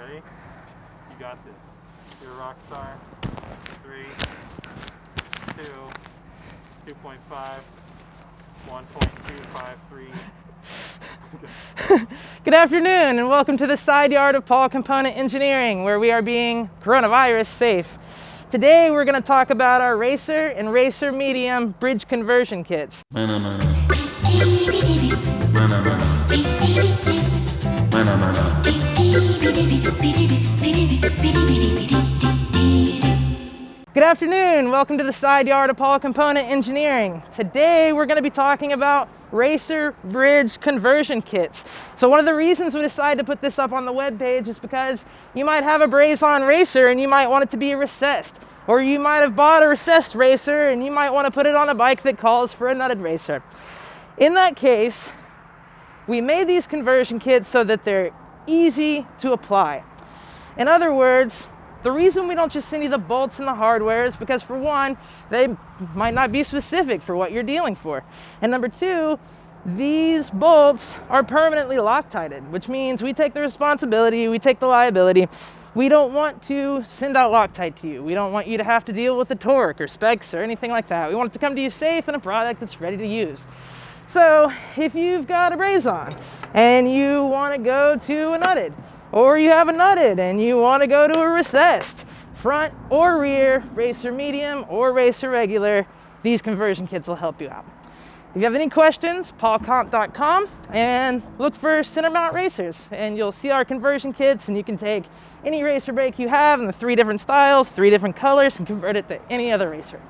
Ready? You got this. You're a rock star. 3, 2, 2.5, 1.253. Good afternoon and welcome to the side yard of Paul Component Engineering, where we are being coronavirus safe. Today we're going to talk about our Racer and Racer-M bridge conversion kits. Good afternoon, welcome to the side yard of Paul Component Engineering. Today we're going to be talking about Racer bridge conversion kits. So one of the reasons we decided to put this up on the web page is because you might have a braze-on Racer and you might want it to be recessed. Or you might have bought a recessed Racer and you might want to put it on a bike that calls for a nutted Racer. In that case, we made these conversion kits so that they're easy to apply. In other words, the reason we don't just send you the bolts and the hardware is because, for one, they might not be specific for what you're dealing for. And number two, these bolts are permanently Loctited, which means we take the responsibility, we take the liability. We don't want to send out Loctite to you. We don't want you to have to deal with the torque or specs or anything like that. We want it to come to you safe in a product that's ready to use. So if you've got a braze-on and you want to go to a nutted, or you have a nutted and you want to go to a recessed, front or rear, Racer medium or Racer regular, these conversion kits will help you out. If you have any questions, paulcomp.com, and look for center mount racers, and you'll see our conversion kits, and you can take any racer brake you have in the 3 different styles, 3 different colors, and convert it to any other racer.